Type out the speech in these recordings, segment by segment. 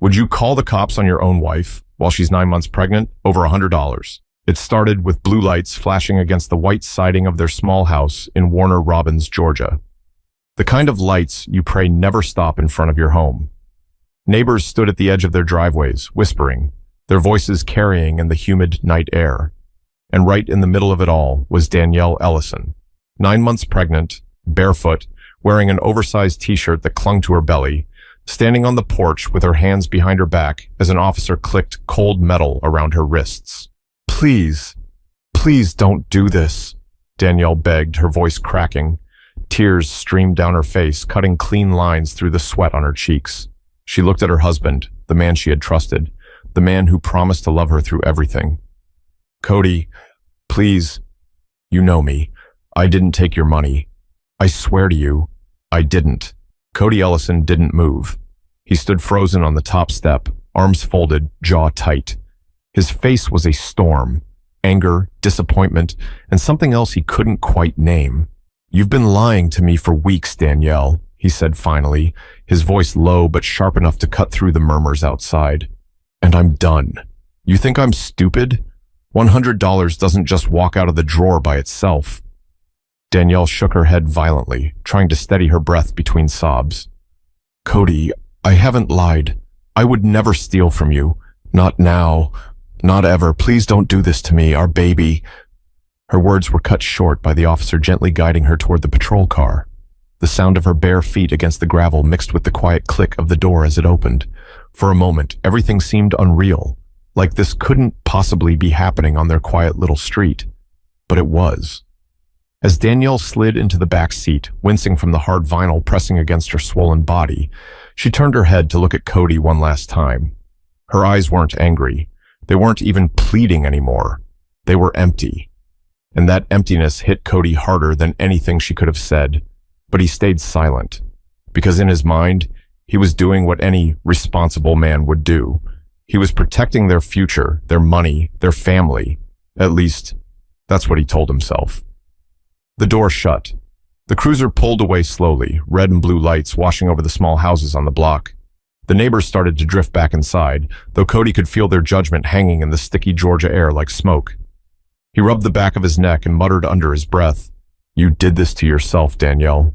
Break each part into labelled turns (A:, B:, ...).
A: Would you call the cops on your own wife while she's 9 months pregnant? Over $100. It started with blue lights flashing against the white siding of their small house in Warner Robins, Georgia. The kind of lights you pray never stop in front of your home. Neighbors stood at the edge of their driveways, whispering, their voices carrying in the humid night air. And right in the middle of it all was Danielle Ellison, 9 months pregnant, barefoot, wearing an oversized t-shirt that clung to her belly, standing on the porch with her hands behind her back as an officer clicked cold metal around her wrists. Please, please don't do this, Danielle begged, her voice cracking. Tears streamed down her face, cutting clean lines through the sweat on her cheeks. She looked at her husband, the man she had trusted, the man who promised to love her through everything. Cody, please, you know me. I didn't take your money. I swear to you, I didn't. Cody Ellison didn't move. He stood frozen on the top step, arms folded, jaw tight. His face was a storm, anger, disappointment, and something else he couldn't quite name. You've been lying to me for weeks, Danielle, he said finally, his voice low but sharp enough to cut through the murmurs outside. And I'm done. You think I'm stupid? $100 doesn't just walk out of the drawer by itself. Danielle shook her head violently, trying to steady her breath between sobs. Cody, I haven't lied. I would never steal from you. Not now. Not ever. Please don't do this to me, our baby. Her words were cut short by the officer gently guiding her toward the patrol car. The sound of her bare feet against the gravel mixed with the quiet click of the door as it opened. For a moment, everything seemed unreal, like this couldn't possibly be happening on their quiet little street. But it was. As Danielle slid into the back seat, wincing from the hard vinyl pressing against her swollen body, she turned her head to look at Cody one last time. Her eyes weren't angry. They weren't even pleading anymore. They were empty. And that emptiness hit Cody harder than anything she could have said. But he stayed silent, because in his mind, he was doing what any responsible man would do. He was protecting their future, their money, their family. At least, that's what he told himself. The door shut. The cruiser pulled away slowly, red and blue lights washing over the small houses on the block. The neighbors started to drift back inside, though Cody could feel their judgment hanging in the sticky Georgia air like smoke. He rubbed the back of his neck and muttered under his breath, "You did this to yourself, Danielle."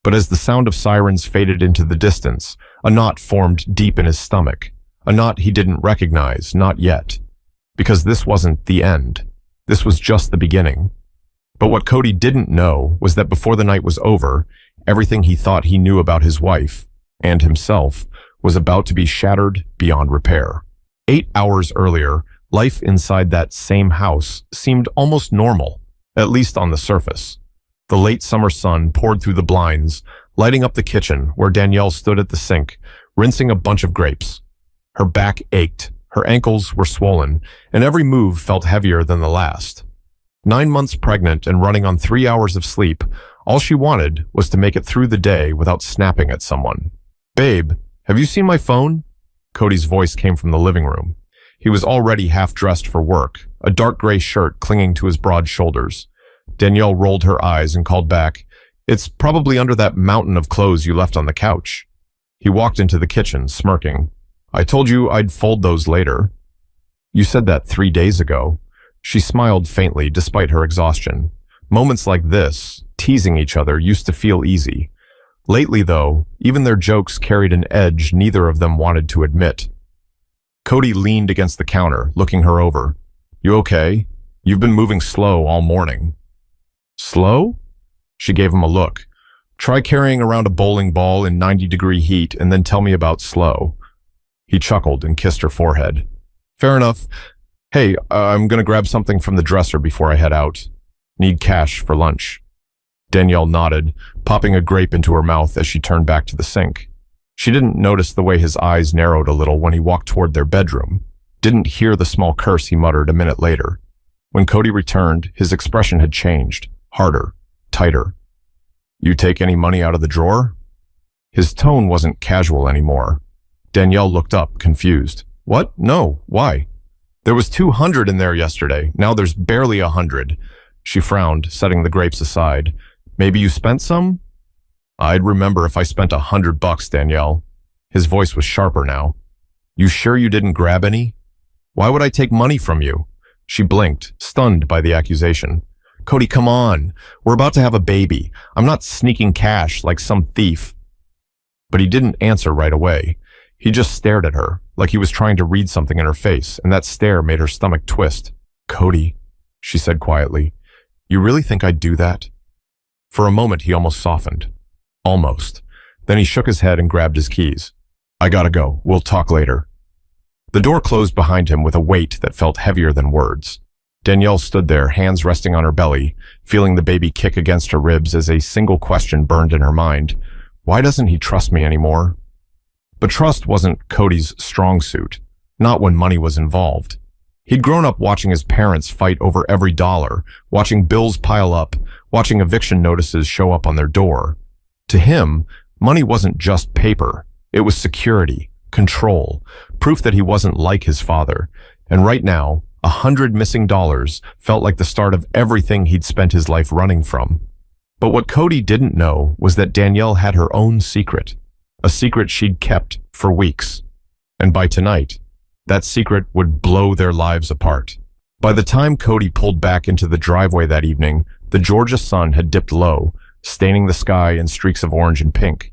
A: But as the sound of sirens faded into the distance, a knot formed deep in his stomach, a knot he didn't recognize, not yet. Because this wasn't the end. This was just the beginning. But what Cody didn't know was that before the night was over, everything he thought he knew about his wife, and himself, was about to be shattered beyond repair. 8 hours earlier, life inside that same house seemed almost normal, at least on the surface. The late summer sun poured through the blinds, lighting up the kitchen where Danielle stood at the sink, rinsing a bunch of grapes. Her back ached, her ankles were swollen, and every move felt heavier than the last. 9 months pregnant and running on 3 hours of sleep, all she wanted was to make it through the day without snapping at someone. "Babe, have you seen my phone?" Cody's voice came from the living room. He was already half-dressed for work, a dark gray shirt clinging to his broad shoulders. Danielle rolled her eyes and called back, "It's probably under that mountain of clothes you left on the couch." He walked into the kitchen, smirking. "I told you I'd fold those later." "You said that 3 days ago." She smiled faintly despite her exhaustion. Moments like this, teasing each other, used to feel easy. Lately, though, even their jokes carried an edge neither of them wanted to admit. Cody leaned against the counter, looking her over. "You okay? You've been moving slow all morning." "Slow?" She gave him a look. "Try carrying around a bowling ball in 90-degree heat and then tell me about slow." He chuckled and kissed her forehead. "Fair enough. Hey, I'm gonna grab something from the dresser before I head out. Need cash for lunch." Danielle nodded, popping a grape into her mouth as she turned back to the sink. She didn't notice the way his eyes narrowed a little when he walked toward their bedroom, didn't hear the small curse he muttered a minute later. When Cody returned, his expression had changed, harder, tighter. "You take any money out of the drawer?" His tone wasn't casual anymore. Danielle looked up, confused. "What? No. Why?" "There was 200 in there yesterday. Now there's barely 100. She frowned, setting the grapes aside. "Maybe you spent some?" "I'd remember if I spent $100, Danielle." His voice was sharper now. You sure you didn't grab any? Why would I take money from you? She blinked, stunned by the accusation. Cody, come on. We're about to have a baby. I'm not sneaking cash like some thief. But he didn't answer right away. He just stared at her, like he was trying to read something in her face, and that stare made her stomach twist. Cody, she said quietly, you really think I'd do that? For a moment, he almost softened. Almost. Then he shook his head and grabbed his keys. I gotta go. We'll talk later. The door closed behind him with a weight that felt heavier than words. Danielle stood there, hands resting on her belly, feeling the baby kick against her ribs as a single question burned in her mind. Why doesn't he trust me anymore? But trust wasn't Cody's strong suit, not when money was involved. He'd grown up watching his parents fight over every dollar, watching bills pile up, watching eviction notices show up on their door. To him, money wasn't just paper. It was security, control, proof that he wasn't like his father. And right now, $100 missing felt like the start of everything he'd spent his life running from. But what Cody didn't know was that Danielle had her own secret, a secret she'd kept for weeks. And by tonight, that secret would blow their lives apart. By the time Cody pulled back into the driveway that evening, the Georgia sun had dipped low, staining the sky in streaks of orange and pink.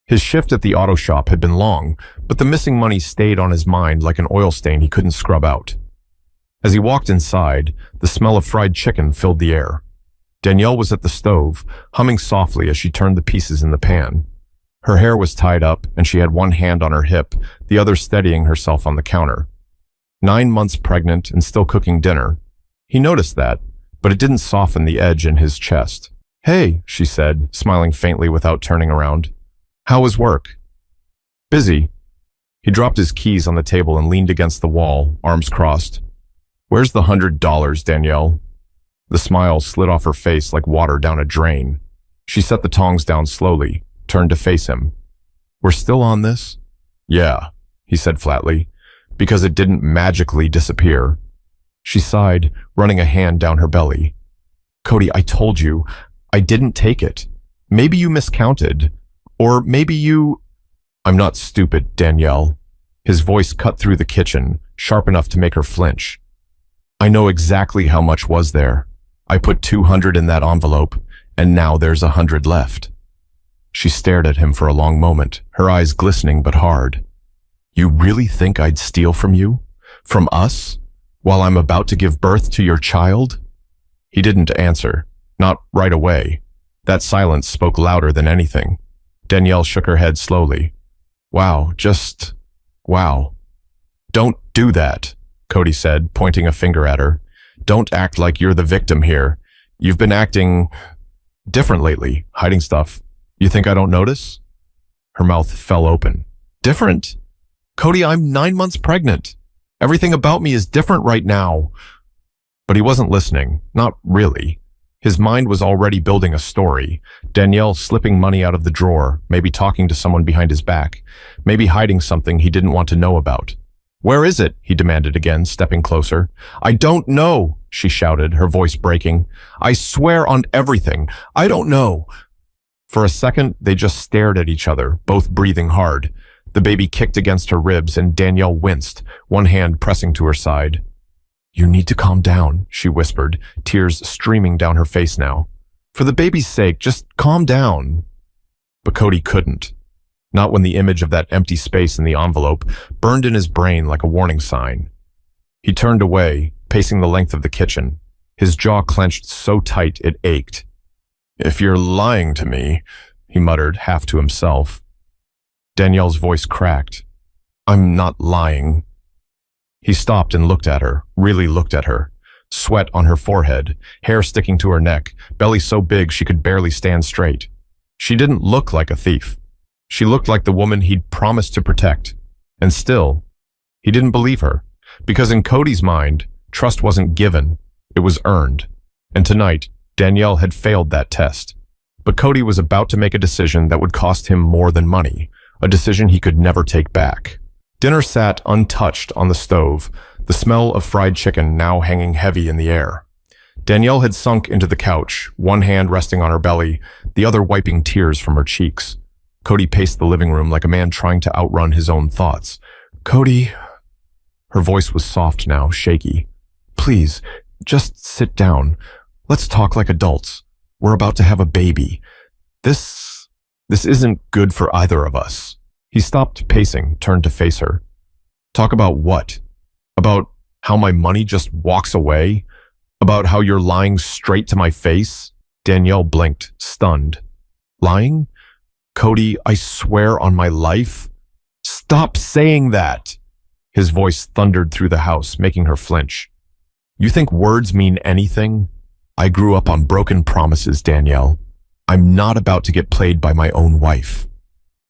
A: His shift at the auto shop had been long, but the missing money stayed on his mind like an oil stain he couldn't scrub out. As he walked inside, the smell of fried chicken filled the air. Danielle was at the stove, humming softly as she turned the pieces in the pan. Her hair was tied up, and she had one hand on her hip, the other steadying herself on the counter. 9 months pregnant and still cooking dinner. He noticed that, but it didn't soften the edge in his chest. Hey, she said, smiling faintly without turning around. How was work? Busy. He dropped his keys on the table and leaned against the wall, arms crossed. Where's the $100, Danielle? The smile slid off her face like water down a drain. She set the tongs down slowly, turned to face him. We're still on this? Yeah, he said flatly, because it didn't magically disappear. She sighed, running a hand down her belly. Cody, I told you, I didn't take it. Maybe you miscounted. Or maybe you... I'm not stupid, Danielle. His voice cut through the kitchen, sharp enough to make her flinch. I know exactly how much was there. I put 200 in that envelope, and now there's 100 left. She stared at him for a long moment, her eyes glistening but hard. You really think I'd steal from you? From us? While I'm about to give birth to your child? He didn't answer. Not right away. That silence spoke louder than anything. Danielle shook her head slowly. Wow. Don't do that, Cody said, pointing a finger at her. Don't act like you're the victim here. You've been acting different lately, hiding stuff. You think I don't notice? Her mouth fell open. Different? Cody, I'm 9 months pregnant. Everything about me is different right now. But he wasn't listening. Not really. His mind was already building a story. Danielle slipping money out of the drawer, maybe talking to someone behind his back, maybe hiding something he didn't want to know about. Where is it? He demanded again, stepping closer. I don't know, she shouted, her voice breaking. I swear on everything. I don't know. For a second, they just stared at each other, both breathing hard. The baby kicked against her ribs and Danielle winced, one hand pressing to her side. You need to calm down, she whispered, tears streaming down her face now. For the baby's sake, just calm down. But Cody couldn't. Not when the image of that empty space in the envelope burned in his brain like a warning sign. He turned away, pacing the length of the kitchen. His jaw clenched so tight it ached. If you're lying to me, he muttered, half to himself. Danielle's voice cracked. I'm not lying. He stopped and looked at her, really looked at her. Sweat on her forehead, hair sticking to her neck, belly so big she could barely stand straight. She didn't look like a thief. She looked like the woman he'd promised to protect. And still, he didn't believe her, because in Cody's mind, trust wasn't given, it was earned. And tonight, Danielle had failed that test. But Cody was about to make a decision that would cost him more than money, a decision he could never take back. Dinner sat untouched on the stove, the smell of fried chicken now hanging heavy in the air. Danielle had sunk into the couch, one hand resting on her belly, the other wiping tears from her cheeks. Cody paced the living room like a man trying to outrun his own thoughts. Cody, her voice was soft now, shaky. Please, just sit down. Let's talk like adults. We're about to have a baby. This isn't good for either of us. He stopped pacing, turned to face her. Talk about what? About how my money just walks away? About how you're lying straight to my face? Danielle blinked, stunned. Lying? Cody, I swear on my life. Stop saying that! His voice thundered through the house, making her flinch. You think words mean anything? I grew up on broken promises, Danielle. I'm not about to get played by my own wife.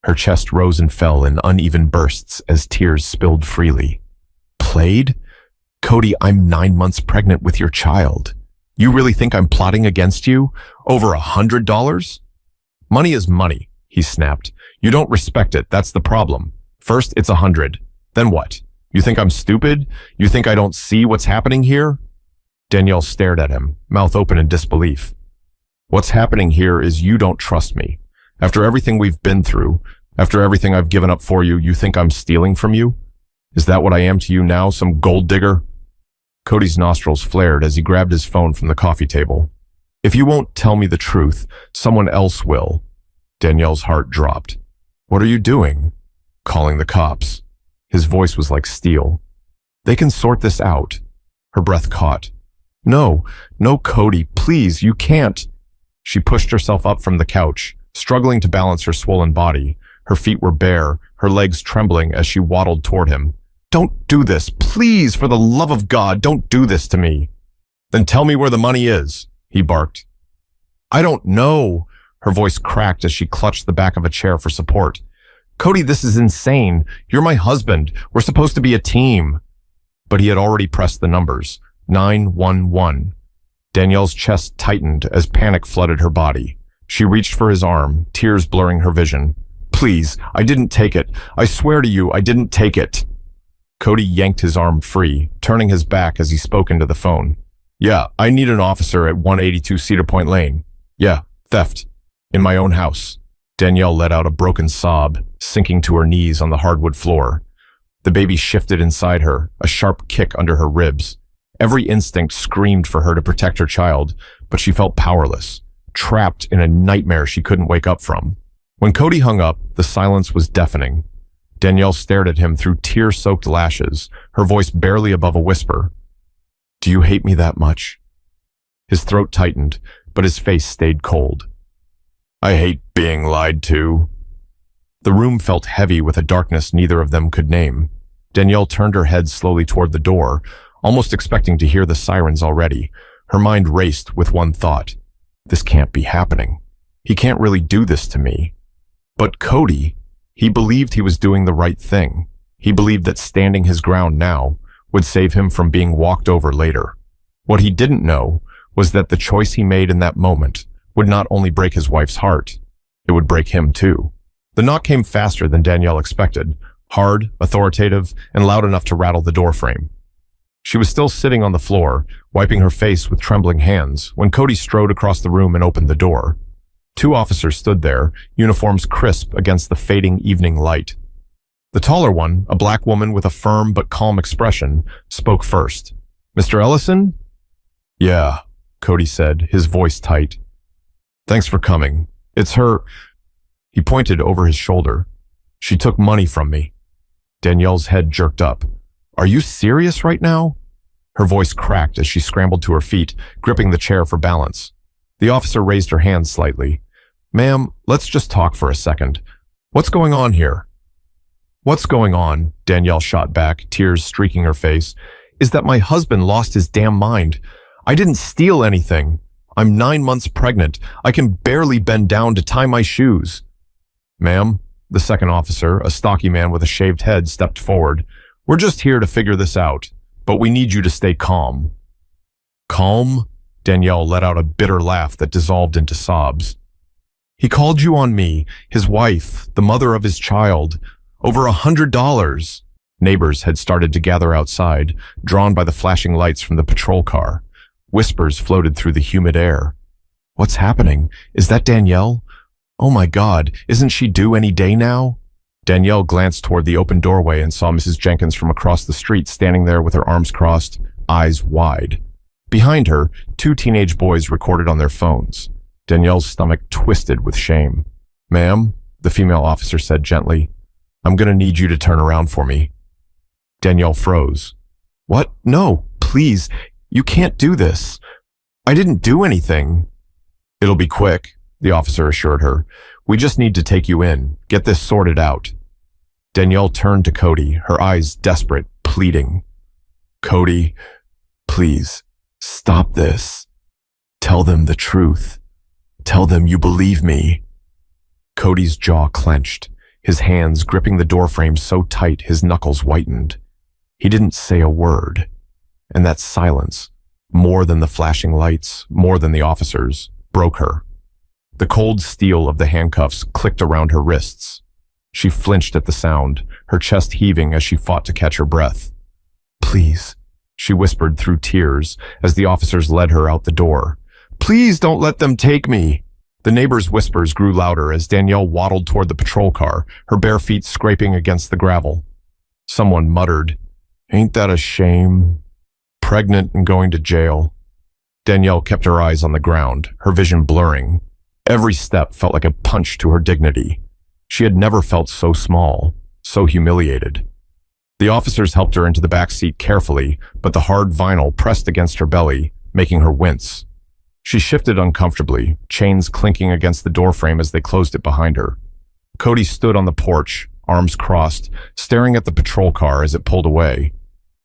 A: Her chest rose and fell in uneven bursts as tears spilled freely. Played? Cody, I'm 9 months pregnant with your child. You really think I'm plotting against you? Over $100? Money is money, he snapped. You don't respect it, that's the problem. First, it's 100. Then what? You think I'm stupid? You think I don't see what's happening here? Danielle stared at him, mouth open in disbelief. What's happening here is you don't trust me. After everything we've been through, after everything I've given up for you, you think I'm stealing from you? Is that what I am to you now, some gold digger? Cody's nostrils flared as he grabbed his phone from the coffee table. If you won't tell me the truth, someone else will. Danielle's heart dropped. What are you doing? Calling the cops. His voice was like steel. They can sort this out. Her breath caught. No, Cody, please, you can't. She pushed herself up from the couch, struggling to balance her swollen body. Her feet were bare, her legs trembling as she waddled toward him. Don't do this, please, for the love of God, don't do this to me. Then tell me where the money is, he barked. I don't know. Her voice cracked as she clutched the back of a chair for support. Cody, this is insane. You're my husband. We're supposed to be a team. But he had already pressed the numbers. 911. Danielle's chest tightened as panic flooded her body. She reached for his arm, tears blurring her vision. Please, I didn't take it. I swear to you, I didn't take it. Cody yanked his arm free, turning his back as he spoke into the phone. Yeah, I need an officer at 182 Cedar Point Lane. Yeah, theft. In my own house. Danielle let out a broken sob, sinking to her knees on the hardwood floor. The baby shifted inside her, a sharp kick under her ribs. Every instinct screamed for her to protect her child, but she felt powerless, trapped in a nightmare she couldn't wake up from. When Cody hung up, the silence was deafening. Danielle stared at him through tear-soaked lashes, her voice barely above a whisper. Do you hate me that much? His throat tightened, but his face stayed cold. I hate being lied to. The room felt heavy with a darkness neither of them could name. Danielle turned her head slowly toward the door, almost expecting to hear the sirens already. Her mind raced with one thought. This can't be happening. He can't really do this to me. But Cody, he believed he was doing the right thing. He believed that standing his ground now would save him from being walked over later. What he didn't know was that the choice he made in that moment would not only break his wife's heart, it would break him too. The knock came faster than Danielle expected, hard, authoritative, and loud enough to rattle the doorframe. She was still sitting on the floor, wiping her face with trembling hands, when Cody strode across the room and opened the door. 2 officers stood there, uniforms crisp against the fading evening light. The taller one, a black woman with a firm but calm expression, spoke first. Mr. Ellison? Yeah, Cody said, his voice tight. Thanks for coming. It's her. He pointed over his shoulder. She took money from me. Danielle's head jerked up. Are you serious right now? Her voice cracked as she scrambled to her feet, gripping the chair for balance. The officer raised her hand slightly. Ma'am, let's just talk for a second. What's going on here? What's going on, Danielle shot back, tears streaking her face, is that my husband lost his damn mind. I didn't steal anything. I'm 9 months pregnant. I can barely bend down to tie my shoes. Ma'am, the second officer, a stocky man with a shaved head, stepped forward. We're just here to figure this out, but we need you to stay calm. Calm? Danielle let out a bitter laugh that dissolved into sobs. He called you on me, his wife, the mother of his child. Over $100. Neighbors had started to gather outside, drawn by the flashing lights from the patrol car. Whispers floated through the humid air. What's happening? Is that Danielle? Oh my God, isn't she due any day now? Danielle glanced toward the open doorway and saw Mrs. Jenkins from across the street standing there with her arms crossed, eyes wide. Behind her, two teenage boys recorded on their phones. Danielle's stomach twisted with shame. "Ma'am," the female officer said gently, "I'm going to need you to turn around for me." Danielle froze. "What? No, please. You can't do this. I didn't do anything." "It'll be quick," the officer assured her. "We just need to take you in, get this sorted out." Danielle turned to Cody, her eyes desperate, pleading. "Cody, please, stop this. Tell them the truth. Tell them you believe me." Cody's jaw clenched, his hands gripping the doorframe so tight his knuckles whitened. He didn't say a word, and that silence, more than the flashing lights, more than the officers, broke her. The cold steel of the handcuffs clicked around her wrists. She flinched at the sound, her chest heaving as she fought to catch her breath. "Please," she whispered through tears as the officers led her out the door. "Please don't let them take me." The neighbors' whispers grew louder as Danielle waddled toward the patrol car, her bare feet scraping against the gravel. Someone muttered, "Ain't that a shame? Pregnant and going to jail." Danielle kept her eyes on the ground, her vision blurring. Every step felt like a punch to her dignity. She had never felt so small, so humiliated. The officers helped her into the back seat carefully, but the hard vinyl pressed against her belly, making her wince. She shifted uncomfortably, chains clinking against the doorframe as they closed it behind her. Cody stood on the porch, arms crossed, staring at the patrol car as it pulled away.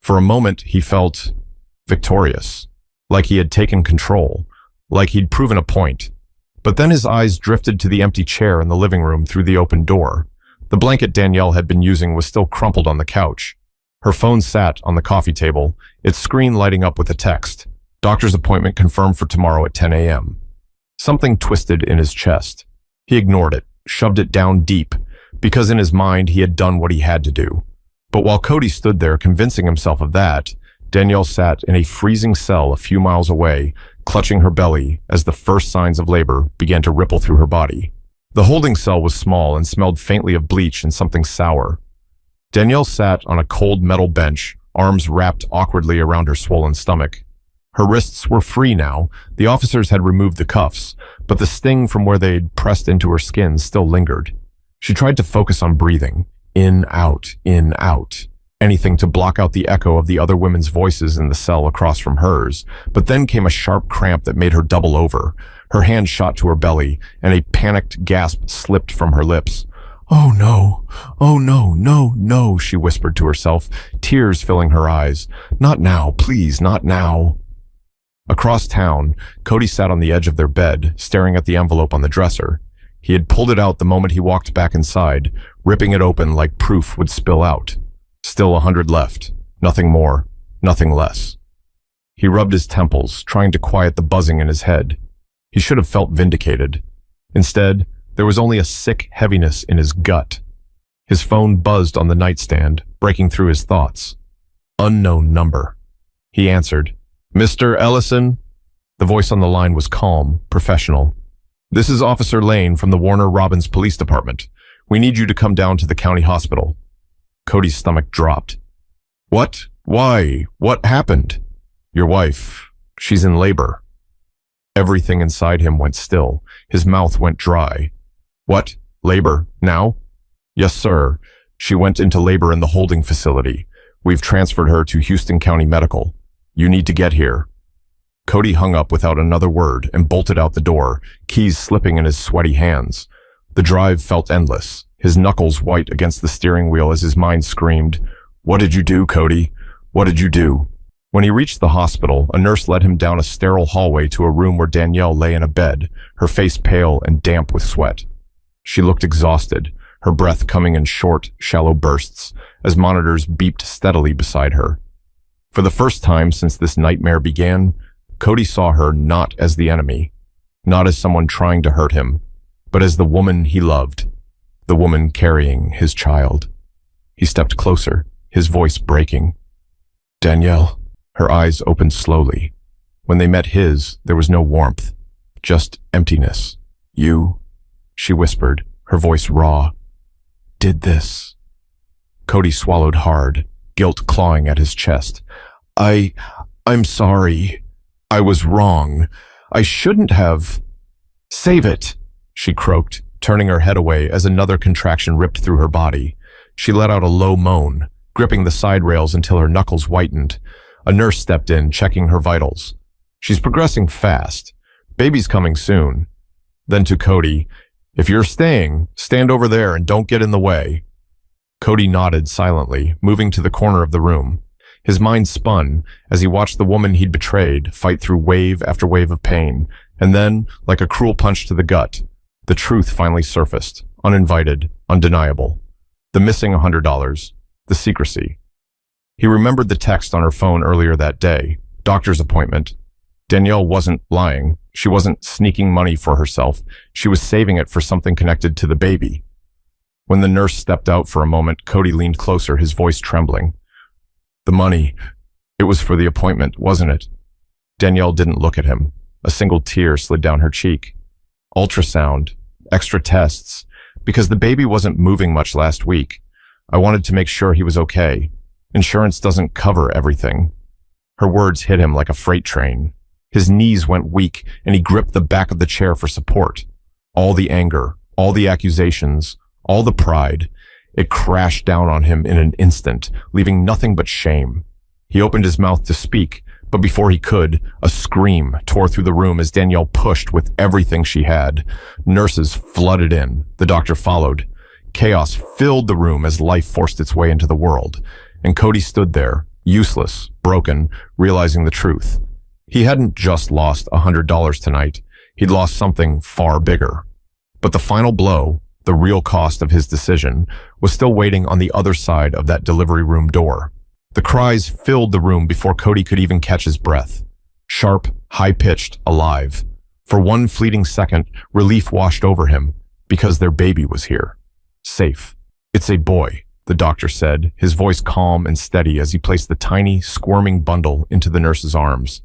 A: For a moment, he felt victorious, like he had taken control, like he'd proven a point. But then his eyes drifted to the empty chair in the living room through the open door. The blanket Danielle had been using was still crumpled on the couch. Her phone sat on the coffee table, its screen lighting up with a text. "Doctor's appointment confirmed for tomorrow at 10 a.m. Something twisted in his chest. He ignored it, shoved it down deep, because in his mind he had done what he had to do. But while Cody stood there convincing himself of that, Danielle sat in a freezing cell a few miles away, clutching her belly as the first signs of labor began to ripple through her body. The holding cell was small and smelled faintly of bleach and something sour. Danielle sat on a cold metal bench, arms wrapped awkwardly around her swollen stomach. Her wrists were free now. The officers had removed the cuffs, but the sting from where they'd pressed into her skin still lingered. She tried to focus on breathing. In, out, anything to block out the echo of the other women's voices in the cell across from hers. But then came a sharp cramp that made her double over. Her hand shot to her belly, and a panicked gasp slipped from her lips. "Oh no, no," she whispered to herself, tears filling her eyes. "Not now, please, not now." Across town, Cody sat on the edge of their bed, staring at the envelope on the dresser. He had pulled it out the moment he walked back inside, ripping it open like proof would spill out. Still 100 left. Nothing more, nothing less. He rubbed his temples, trying to quiet the buzzing in his head. He should have felt vindicated. Instead, there was only a sick heaviness in his gut. His phone buzzed on the nightstand, breaking through his thoughts. Unknown number. He answered. "Mr. Ellison?" The voice on the line was calm, professional. "This is Officer Lane from the Warner Robins Police Department. We need you to come down to the county hospital." Cody's stomach dropped. "What? Why? What happened?" "Your wife. She's in labor." Everything inside him went still. His mouth went dry. "What? Labor? Now?" "Yes, sir. She went into labor in the holding facility. We've transferred her to Houston County Medical. You need to get here." Cody hung up without another word and bolted out the door, keys slipping in his sweaty hands. The drive felt endless, his knuckles white against the steering wheel as his mind screamed, "What did you do, Cody? What did you do?" When he reached the hospital, a nurse led him down a sterile hallway to a room where Danielle lay in a bed, her face pale and damp with sweat. She looked exhausted, her breath coming in short, shallow bursts, as monitors beeped steadily beside her. For the first time since this nightmare began, Cody saw her not as the enemy, not as someone trying to hurt him, but as the woman he loved, the woman carrying his child. He stepped closer, his voice breaking. "Danielle." Her eyes opened slowly. When they met his, there was no warmth, just emptiness. "You?" she whispered, her voice raw. did this. Cody swallowed hard, guilt clawing at his chest. I'm sorry. I was wrong. I shouldn't have. Save it, she croaked, turning her head away as another contraction ripped through her body. She let out a low moan, gripping the side rails until her knuckles whitened. A nurse stepped in, checking her vitals. She's progressing fast. Baby's coming soon. Then to Cody, if you're staying, stand over there and don't get in the way. Cody nodded silently, moving to the corner of the room. His mind spun as he watched the woman he'd betrayed fight through wave after wave of pain, and then, like a cruel punch to the gut, the truth finally surfaced, uninvited, undeniable. The missing $100, the secrecy. He remembered the text on her phone earlier that day, doctor's appointment. Danielle wasn't lying. She wasn't sneaking money for herself. She was saving it for something connected to the baby. When the nurse stepped out for a moment, Cody leaned closer, his voice trembling. The money, it was for the appointment, wasn't it? Danielle didn't look at him. A single tear slid down her cheek. Ultrasound, extra tests, because the baby wasn't moving much last week. I wanted to make sure he was okay. Insurance doesn't cover everything. Her words hit him like a freight train. His knees went weak, and he gripped the back of the chair for support. All the anger, all the accusations, all the pride, it crashed down on him in an instant, leaving nothing but shame. He opened his mouth to speak, but before he could, a scream tore through the room as Danielle pushed with everything she had. Nurses flooded in. The doctor followed. Chaos filled the room as life forced its way into the world. And Cody stood there, useless, broken, realizing the truth. He hadn't just lost $100 tonight. He'd lost something far bigger. But the final blow, the real cost of his decision, was still waiting on the other side of that delivery room door. The cries filled the room before Cody could even catch his breath. Sharp, high-pitched, alive. For one fleeting second, relief washed over him, because their baby was here. Safe. It's a boy, the doctor said, his voice calm and steady as he placed the tiny, squirming bundle into the nurse's arms.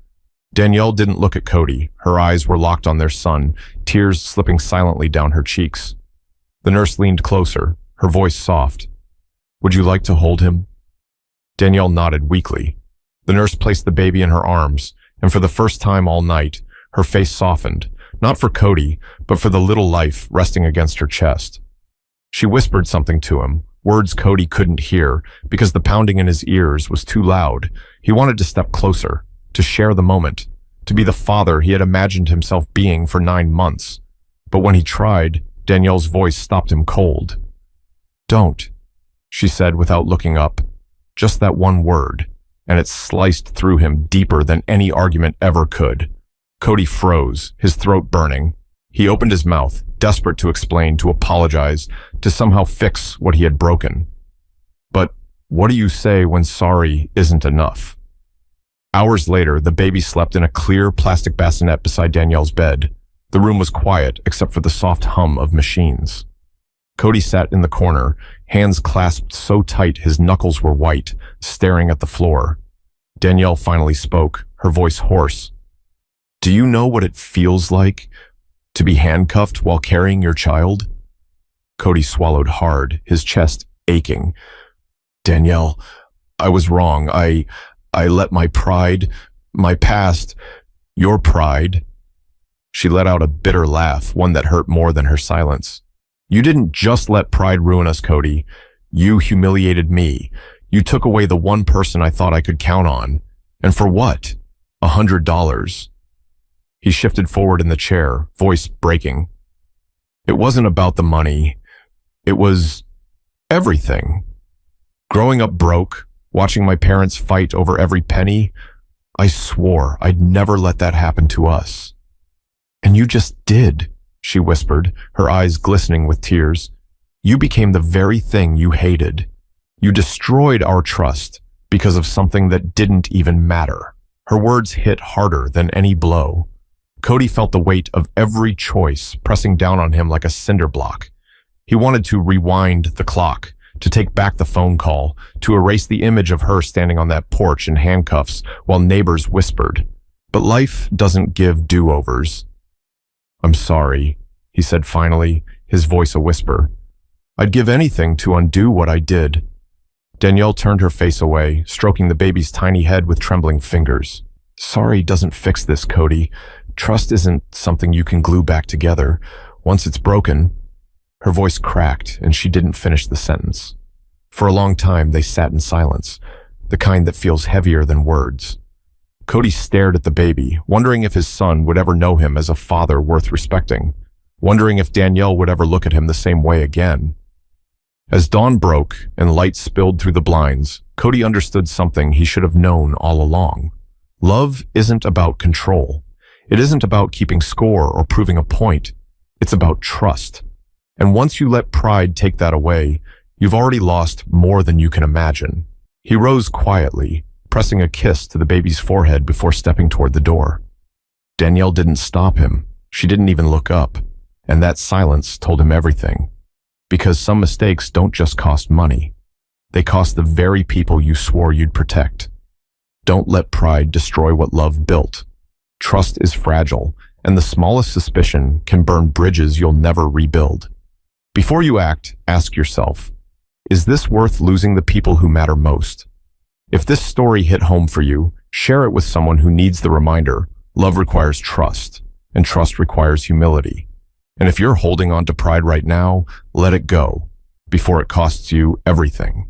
A: Danielle didn't look at Cody. Her eyes were locked on their son, tears slipping silently down her cheeks. The nurse leaned closer, her voice soft. Would you like to hold him? Danielle nodded weakly. The nurse placed the baby in her arms, and for the first time all night, her face softened, not for Cody, but for the little life resting against her chest. She whispered something to him, words Cody couldn't hear because the pounding in his ears was too loud. He wanted to step closer, to share the moment, to be the father he had imagined himself being for 9 months. But when he tried, Danielle's voice stopped him cold. Don't, she said without looking up. Just that one word, and it sliced through him deeper than any argument ever could. Cody froze, his throat burning. He opened his mouth, desperate to explain, to apologize, to somehow fix what he had broken. But what do you say when sorry isn't enough? Hours later, the baby slept in a clear plastic bassinet beside Danielle's bed. The room was quiet except for the soft hum of machines. Cody sat in the corner, hands clasped so tight his knuckles were white, staring at the floor. Danielle finally spoke, her voice hoarse. Do you know what it feels like to be handcuffed while carrying your child? Cody swallowed hard, his chest aching. Danielle, I was wrong. I let my pride, my past, your pride. She let out a bitter laugh, one that hurt more than her silence. You didn't just let pride ruin us, Cody. You humiliated me. You took away the one person I thought I could count on. And for what? $100. He shifted forward in the chair, voice breaking. It wasn't about the money. It was everything. Growing up broke, watching my parents fight over every penny, I swore I'd never let that happen to us. And you just did, she whispered, her eyes glistening with tears. You became the very thing you hated. You destroyed our trust because of something that didn't even matter. Her words hit harder than any blow. Cody felt the weight of every choice pressing down on him like a cinder block. He wanted to rewind the clock, to take back the phone call, to erase the image of her standing on that porch in handcuffs while neighbors whispered. But life doesn't give do-overs. I'm sorry, he said finally, his voice a whisper. I'd give anything to undo what I did. Danielle turned her face away, stroking the baby's tiny head with trembling fingers. Sorry doesn't fix this, Cody. Trust isn't something you can glue back together. Once it's broken. Her voice cracked, and she didn't finish the sentence. For a long time, they sat in silence, the kind that feels heavier than words. Cody stared at the baby, wondering if his son would ever know him as a father worth respecting, wondering if Danielle would ever look at him the same way again. As dawn broke and light spilled through the blinds, Cody understood something he should have known all along. Love isn't about control. It isn't about keeping score or proving a point. It's about trust. And once you let pride take that away, you've already lost more than you can imagine. He rose quietly, pressing a kiss to the baby's forehead before stepping toward the door. Danielle didn't stop him. She didn't even look up. And that silence told him everything. Because some mistakes don't just cost money. They cost the very people you swore you'd protect. Don't let pride destroy what love built. Trust is fragile, and the smallest suspicion can burn bridges you'll never rebuild. Before you act, ask yourself, is this worth losing the people who matter most? If this story hit home for you, share it with someone who needs the reminder. Love requires trust, and trust requires humility. And if you're holding on to pride right now, let it go before it costs you everything.